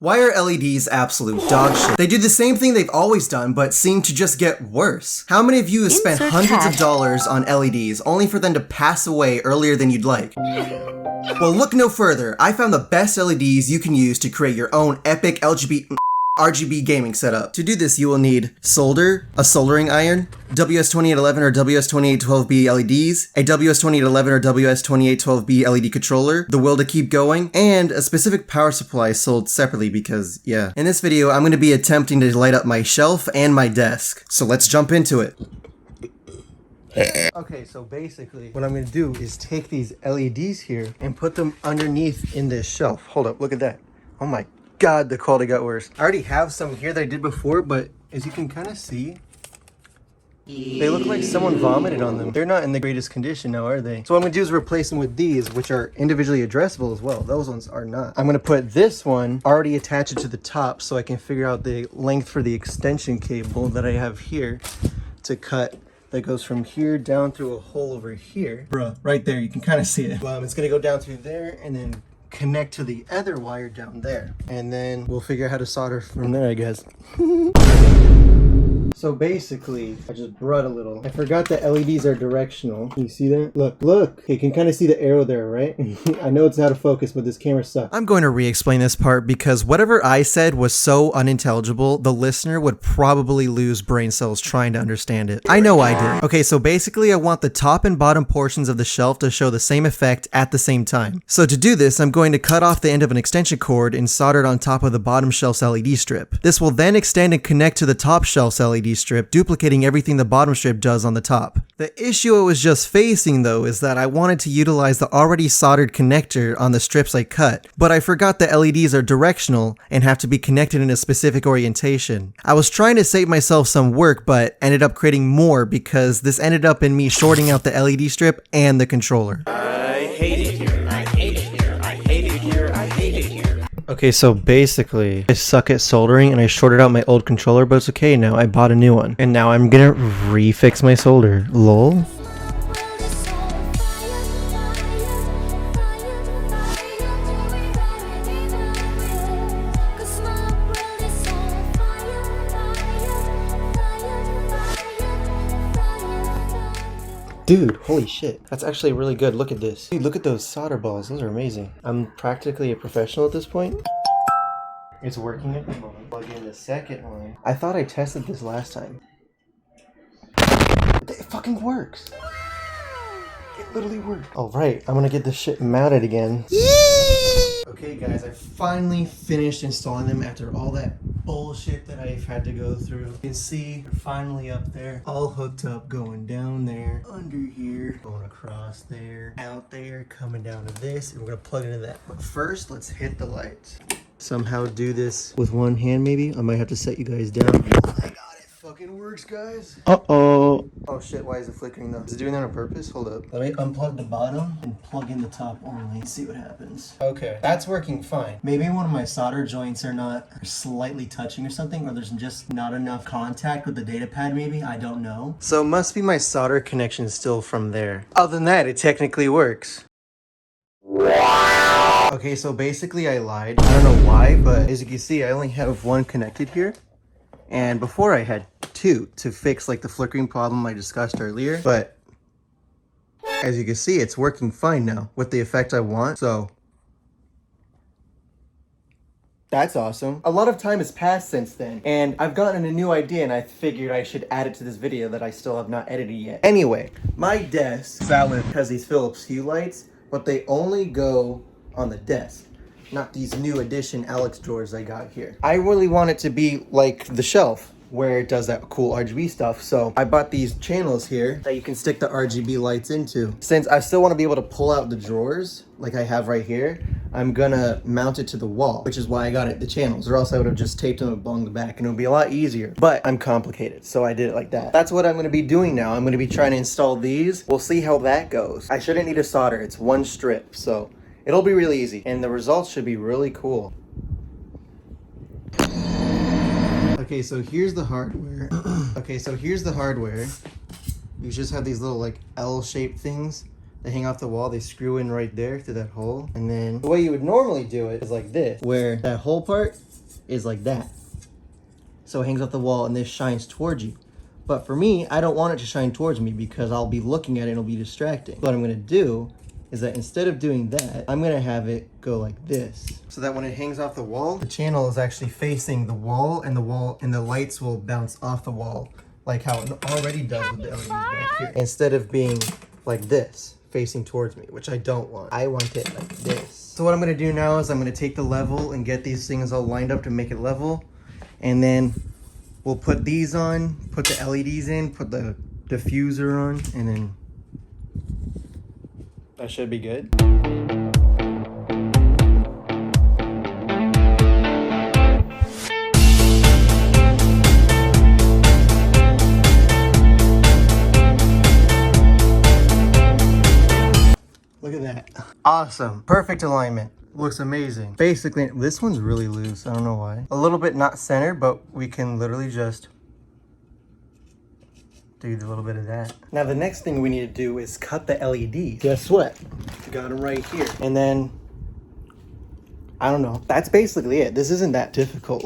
Why are LEDs absolute dog shit? They do the same thing they've always done, but seem to just get worse. How many of you have spent hundreds of dollars on LEDs only for them to pass away earlier than you'd like? Well, look no further. I found the best LEDs you can use to create your own epic RGB gaming setup. To do this, you will need solder, a soldering iron, WS2811 or WS2812B LEDs, a WS2811 or WS2812B LED controller, the will to keep going, and a specific power supply sold separately because, yeah. In this video, I'm going to be attempting to light up my shelf and my desk. So let's jump into it. Okay, so basically what I'm going to do is take these LEDs here and put them underneath in this shelf. Hold up, look at that. Oh my God, the quality got worse. I already have some here that I did before, but as you can kind of see, they look like someone vomited on them. They're not in the greatest condition now, are they? So what I'm gonna do is replace them with these, which are individually addressable as well. Those ones are not. I'm gonna put this one, already attach it to the top so I can figure out the length for the extension cable that I have here to cut. That goes from here down through a hole over here. Bruh, right there, you can kind of see it. It's gonna go down through there and then connect to the other wire down there. And then we'll figure out how to solder from there, I guess. So basically, I just brought a little. I forgot that LEDs are directional. Can you see that? Look. You can kind of see the arrow there, right? I know it's out of focus, but this camera sucks. I'm going to re-explain this part because whatever I said was so unintelligible, the listener would probably lose brain cells trying to understand it. I know I did. Okay, so basically I want the top and bottom portions of the shelf to show the same effect at the same time. So to do this, I'm going to cut off the end of an extension cord and solder it on top of the bottom shelf's LED strip. This will then extend and connect to the top shelf's LED strip, duplicating everything the bottom strip does on the top. The issue I was just facing though is that I wanted to utilize the already soldered connector on the strips I cut, but I forgot that LEDs are directional and have to be connected in a specific orientation. I was trying to save myself some work, but ended up creating more because this ended up in me shorting out the LED strip and the controller. I hate it here. I hate it here. I hate it here. I hate it here. Okay, so basically, I suck at soldering and I shorted out my old controller, but it's okay now. I bought a new one. And now I'm gonna refix my solder. Lol. Dude, holy shit. That's actually really good. Look at this. Dude, look at those solder balls. Those are amazing. I'm practically a professional at this point. It's working at the moment. Plug in the second one. I thought I tested this last time. It fucking works. It literally works. All right, I'm gonna get this shit mounted again. Okay guys, I finally finished installing them after all that bullshit that I've had to go through. You can see they're finally up there, all hooked up, going down there, under here, going across there, out there, coming down to this, and we're gonna plug it into that. But first, let's hit the lights. Somehow do this with one hand maybe. I might have to set you guys down. I got it. Fucking works, guys. Uh-oh. Oh shit, why is it flickering though? Is it doing that on purpose? Hold up. Let me unplug the bottom and plug in the top only and see what happens. Okay, that's working fine. Maybe one of my solder joints are slightly touching or something, or there's just not enough contact with the data pad maybe, I don't know. So it must be my solder connection still from there. Other than that, it technically works. Okay, so basically I lied. I don't know why, but as you can see, I only have one connected here. And before I had two to fix like the flickering problem I discussed earlier. But as you can see, it's working fine now with the effect I want. So that's awesome. A lot of time has passed since then, and I've gotten a new idea, and I figured I should add it to this video that I still have not edited yet. Anyway, my desk valid has these Philips Hue lights, but they only go on the desk. Not these new edition Alex drawers I got here. I really want it to be like the shelf where it does that cool RGB stuff. So I bought these channels here that you can stick the RGB lights into. Since I still want to be able to pull out the drawers like I have right here, I'm gonna mount it to the wall, which is why I got the channels, or else I would have just taped them along the back and it would be a lot easier. But I'm complicated, so I did it like that. That's what I'm gonna be doing now. I'm gonna be trying to install these. We'll see how that goes. I shouldn't need a solder. It's one strip, so it'll be really easy, and the results should be really cool. Okay, so here's the hardware. You just have these little like L-shaped things They hang off the wall, they screw in right there through that hole. And then the way you would normally do it is like this, where that whole part is like that. So it hangs off the wall and this shines towards you. But for me, I don't want it to shine towards me because I'll be looking at it and it'll be distracting. What I'm gonna do is that instead of doing that, I'm gonna have it go like this. So that when it hangs off the wall, the channel is actually facing the wall and the lights will bounce off the wall like how it already does with the LEDs back here. Instead of being like this, facing towards me, which I don't want. I want it like this. So what I'm gonna do now is I'm gonna take the level and get these things all lined up to make it level. And then we'll put these on, put the LEDs in, put the diffuser on, and then that should be good. Look at that. Awesome. Perfect alignment. Looks amazing. Basically, this one's really loose. I don't know why. A little bit not centered, but we can literally just do a little bit of that. Now, the next thing we need to do is cut the LEDs. Guess what? Got them right here. And then, I don't know. That's basically it. This isn't that difficult.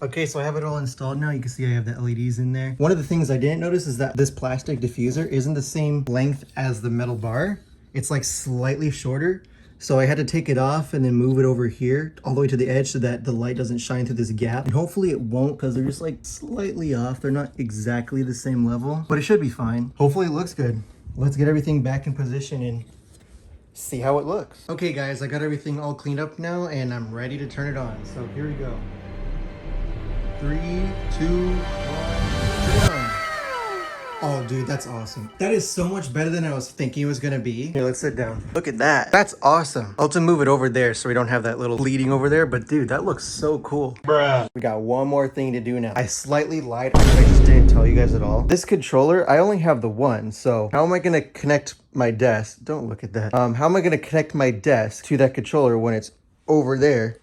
Okay, so I have it all installed now. You can see I have the LEDs in there. One of the things I didn't notice is that this plastic diffuser isn't the same length as the metal bar. It's like slightly shorter. So I had to take it off and then move it over here all the way to the edge so that the light doesn't shine through this gap. And hopefully it won't because they're just like slightly off. They're not exactly the same level, but it should be fine. Hopefully it looks good. Let's get everything back in position and see how it looks. Okay guys, I got everything all cleaned up now and I'm ready to turn it on. So here we go. 3, 2, 1, turn it on. Oh, dude, that's awesome. That is so much better than I was thinking it was gonna be. Here, let's sit down. Look at that. That's awesome. I'll have to move it over there so we don't have that little bleeding over there, but dude, that looks so cool. Bruh. We got one more thing to do now. I slightly lied. Actually, I just didn't tell you guys at all. This controller, I only have the one, so how am I gonna connect my desk? Don't look at that. How am I gonna connect my desk to that controller when it's over there?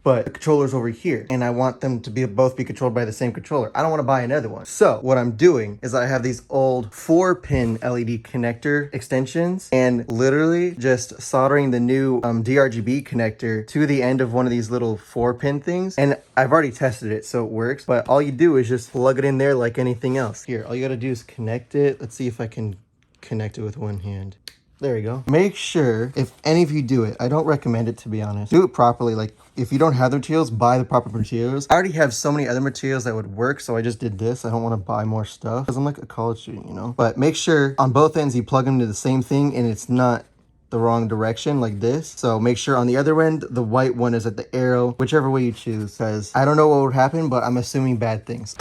But the controller's over here and I want them to both be controlled by the same controller. I don't want to buy another one. So what I'm doing is I have these old 4-pin LED connector extensions and literally just soldering the new DRGB connector to the end of one of these little 4-pin things. And I've already tested it, so it works. But all you do is just plug it in there like anything else. Here, all you got to do is connect it. Let's see if I can connect it with one hand. There you go. Make sure, if any of you do it, I don't recommend it to be honest. Do it properly. Like if you don't have the materials, buy the proper materials. I already have so many other materials that would work, so I just did this. I don't want to buy more stuff because I'm like a college student, you know? But make sure on both ends you plug them into the same thing and it's not the wrong direction like this. So make sure on the other end, the white one is at the arrow, whichever way you choose, because I don't know what would happen, but I'm assuming bad things.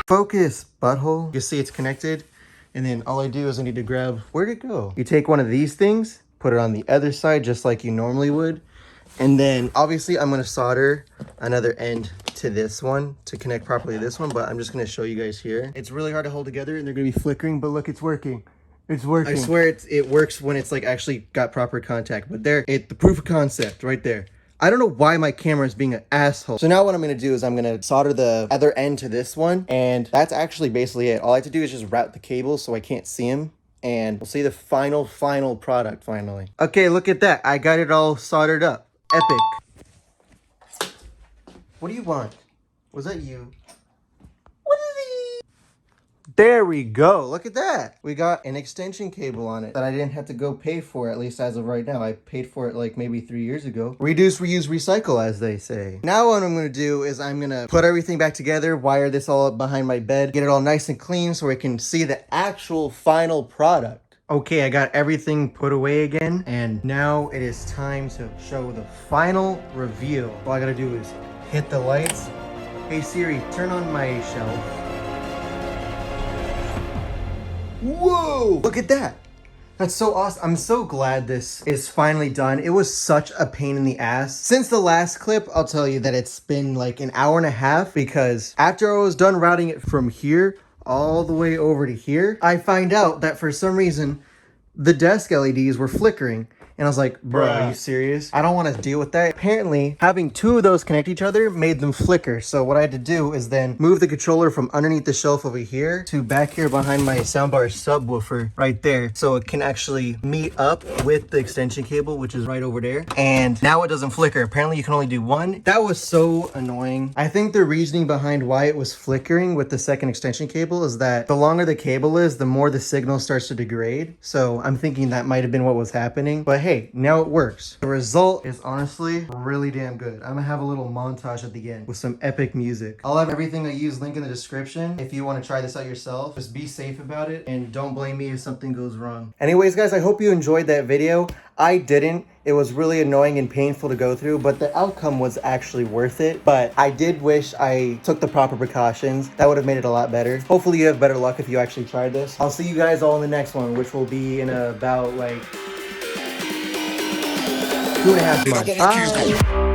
Focus, butthole. You see it's connected. And then all I do is I need to grab, where'd it go? You take one of these things, put it on the other side just like you normally would. And then obviously I'm gonna solder another end to this one to connect properly to this one, but I'm just gonna show you guys here. It's really hard to hold together and they're gonna be flickering, but look, it's working. It's working. I swear it works when it's like actually got proper contact, but there, the proof of concept right there. I don't know why my camera is being an asshole. So now what I'm gonna do is I'm gonna solder the other end to this one, and that's actually basically it. All I have to do is just route the cables so I can't see them, and we'll see the final product finally. Okay, look at that. I got it all soldered up. Epic. What do you want? Was that you? What is it? There we go. Look at that. We got an extension cable on it that I didn't have to go pay for, at least as of right now. I paid for it like maybe 3 years ago. Reduce, reuse, recycle, as they say. Now what I'm going to do is I'm going to put everything back together, wire this all up behind my bed, get it all nice and clean so I can see the actual final product. Okay, I got everything put away again, and now it is time to show the final reveal. All I got to do is hit the lights. Hey Siri, turn on my shelf. Whoa! Look at that! That's so awesome. I'm so glad this is finally done. It was such a pain in the ass. Since the last clip, I'll tell you that it's been like an hour and a half because after I was done routing it from here all the way over to here, I find out that for some reason, the desk LEDs were flickering. And I was like, bro, are you serious? I don't want to deal with that. Apparently, having two of those connect each other made them flicker. So what I had to do is then move the controller from underneath the shelf over here to back here behind my soundbar subwoofer right there. So it can actually meet up with the extension cable, which is right over there. And now it doesn't flicker. Apparently you can only do one. That was so annoying. I think the reasoning behind why it was flickering with the second extension cable is that the longer the cable is, the more the signal starts to degrade. So I'm thinking that might have been what was happening. But hey, now it works. The result is honestly really damn good. I'm gonna have a little montage at the end with some epic music. I'll have everything I use linked in the description if you want to try this out yourself. Just be safe about it and don't blame me if something goes wrong. Anyways, guys, I hope you enjoyed that video. I didn't. It was really annoying and painful to go through, but the outcome was actually worth it. But I did wish I took the proper precautions. That would have made it a lot better. Hopefully you have better luck if you actually tried this. I'll see you guys all in the next one, which will be in about like 2.5 months. Bye.